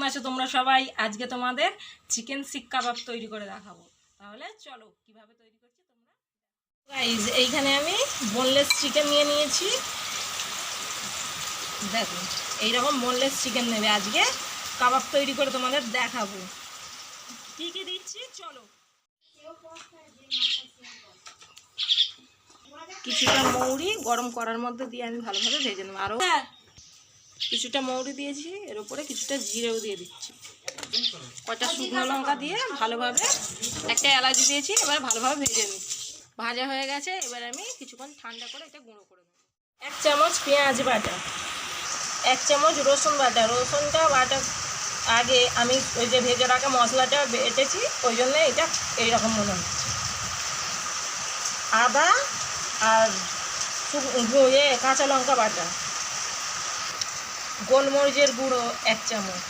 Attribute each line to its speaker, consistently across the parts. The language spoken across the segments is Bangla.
Speaker 1: আছো তোমরা সবাই? আজকে তোমাদের চিকেন শিক কাবাব তৈরি করে দেখাবো। তাহলে চলো কিভাবে তৈরি করছি তোমরা। গাইস, এইখানে আমি বোনলেস চিকেন নিয়ে নিয়েছি। দেখো, এইরকম বোনলেস চিকেন নেবে। আজকে কাবাব তৈরি করে তোমাদের দেখাবো। কি কি দিচ্ছি চলো। কিছুটা মৌরি গরম করার মধ্যে দিয়ে আমি ভালোভাবে ভেজে নেবো। আরও কিছুটা মৌরি দিয়েছি, এর উপরে কিছুটা জিরেও দিয়ে দিচ্ছি। কটা শুকনো লঙ্কা দিয়ে ভালোভাবে, একটা এলাচ দিয়েছি। এবার ভালোভাবে ভেজে নিচ্ছি। ভাজা হয়ে গেছে, এবার আমি কিছুক্ষণ ঠান্ডা করে এটা গুঁড়ো করে নেব। 1 চামচ পেঁয়াজ বাটা, 1 চামচ রসুন বাটা। রসুনটা বাটা আগে আমি ওই যে ভেজে রাখা মশলাটা বেটেছি, ওই জন্য এটা এইরকম মনে হচ্ছে। আদা আর কাঁচা লঙ্কা বাটা, গোলমরিচের গুঁড়ো 1 চামচ,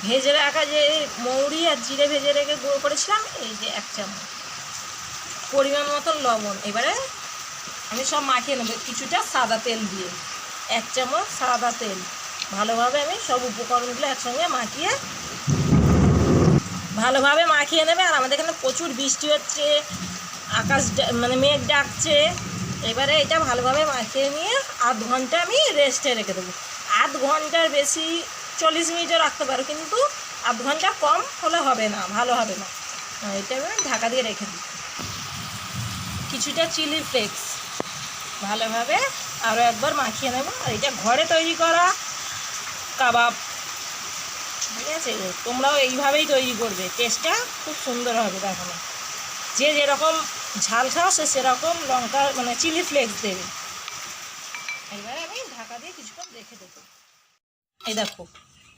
Speaker 1: ভেজে রাখা যে মৌরি আর জিরে ভেজে রেখে গুঁড়ো করেছিলাম এই যে 1 চামচ, পরিমাণ মতো লবণ। এবারে আমি সব মাখিয়ে নেব কিছুটা সাদা তেল দিয়ে। 1 চামচ সাদা তেল। ভালোভাবে আমি সব উপকরণগুলো একসঙ্গে ভালোভাবে মাখিয়ে নেবে। আর আমাদের এখানে প্রচুর বৃষ্টি হচ্ছে, আকাশ মানে মেঘ ডাকছে। এবারে এটা ভালোভাবে মাখিয়ে নিয়ে আধ ঘন্টা আমি রেস্টে রেখে দেবো। আধ ঘন্টার বেশি 40 মিনিটও রাখতে পারো, কিন্তু আধ ঘন্টা কম হলে হবে না, ভালো হবে না। এটা আমি ঢাকা দিয়ে রেখে দিই। কিছুটা চিলি ফ্লেক্স ভালোভাবে আরও একবার মাখিয়ে নেব। আর এটা ঘরে তৈরি করা কাবাব, ঠিক আছে? তোমরাও এইভাবেই তৈরি করবে, টেস্টটা খুব সুন্দর হবে। দেখো না, যে যেরকম ঝাল খাও সে সেরকম লঙ্কা মানে চিলি ফ্লেক্স দেবে। এবারে আমি ঢাকা দিয়ে কিছুক্ষণ রেখে দেবো। এই দেখো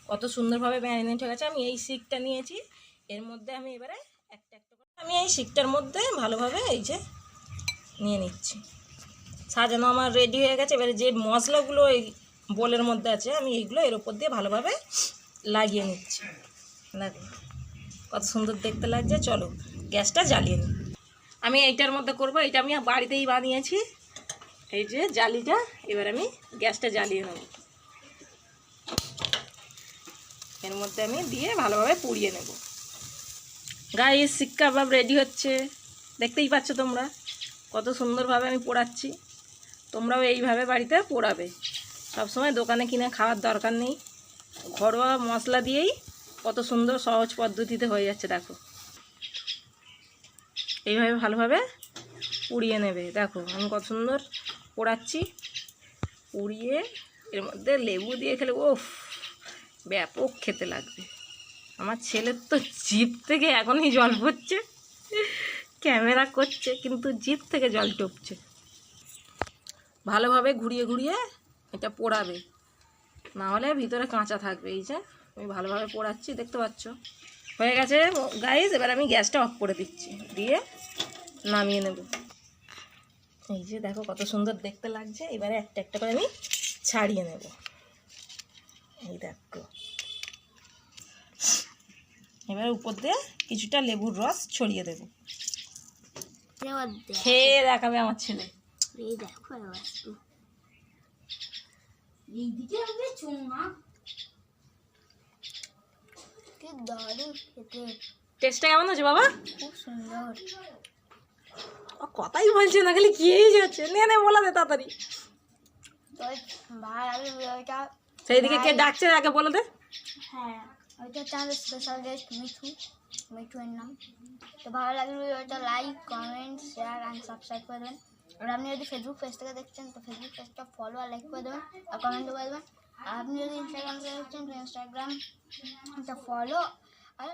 Speaker 1: কত সুন্দরভাবে ম্যারিনেট হয়ে গেছে। আমি এই শিকটা নিয়েছি, এর মধ্যে আমি এবারে একটা একটা করে আমি এই শিকটার মধ্যে ভালোভাবে এই যে নিয়ে নিচ্ছি। সাজানো আমার রেডি হয়ে গেছে। এবারে যে মশলাগুলো এই বোলের মধ্যে আছে আমি এইগুলো এর ওপর দিয়ে ভালোভাবে লাগিয়ে নিচ্ছি। দেখো কত সুন্দর দেখতে লাগছে। চলো গ্যাসটা জ্বালিয়ে নিই। আমি এইটার মধ্যে করব, এটা আমি বাড়িতেই বানিয়েছি, এই যে জালিটা। এবার আমি গ্যাসটা জ্বালিয়ে নেব, এর মধ্যে আমি দিয়ে ভালোভাবে পুড়িয়ে নেব। গাইস, শিক কাবাব রেডি হচ্ছে, দেখতেই পাচ্ছ তোমরা কত সুন্দরভাবে আমি পোড়াচ্ছি। তোমরাও এইভাবে বাড়িতে পোড়াবে। সবসময় দোকানে কিনে খাওয়ার দরকার নেই, ঘরোয়া মশলা দিয়েই কত সুন্দর সহজ পদ্ধতিতে হয়ে যাচ্ছে। দেখো এইভাবে ভালোভাবে পুড়িয়ে নেবে। দেখো আমি কত সুন্দর পোড়াচ্ছি। পুড়িয়ে এর মধ্যে লেবু দিয়ে খেলে ওফ, ব্যাপক খেতে লাগবে। আমার ছেলের তো জিভ থেকে এখনই জল পড়ছে, ক্যামেরা করছে কিন্তু জিভ থেকে জল টপছে। ভালোভাবে ঘুরিয়ে ঘুরিয়ে এটা পোড়াবে, না হলে ভিতরে কাঁচা থাকবে। এই যে আমি ভালোভাবে পোড়াচ্ছি, দেখতে পাচ্ছ হয়ে গেছে গাইস। এবার আমি গ্যাসটা অফ করে দিচ্ছি, দিয়ে নামিয়ে নেব। এই যে দেখো কত সুন্দর দেখতে লাগছে। এবারে একটা একটা করে আমি ছাড়িয়ে নেব। এই দেখো, এবার উপর দিয়ে কিছুটা লেবুর রস ছড়িয়ে দেব। খেয়ে দেখাবে আমার ছেলে। টেস্টটা কেমন হচ্ছে বাবা?
Speaker 2: খুব সুন্দর।
Speaker 1: কথাই বলছে না, খালি খেয়েই যাচ্ছে। নে বলা দে তাড়াতাড়ি। সেই দিকে কে ডাকছে আগে বলে দে।
Speaker 2: হ্যাঁ, ওইটা হচ্ছে আমাদের স্পেশাল গেস্ট মিঠুর নাম। তো ভালো লাগলে ওইটা like, comment, share and subscribe করে দেবেন। আর আপনি যদি ফেসবুক পেজ থেকে দেখছেন তো ফেসবুক পেজটা ফলো আর লাইক করে দেবেন আর কমেন্টও করে দেবেন। আর আপনি যদি ইনস্টাগ্রাম থেকে দেখছেন তো ইনস্টাগ্রামটা ফলো আর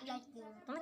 Speaker 2: লাইক দিয়ে দেবেন।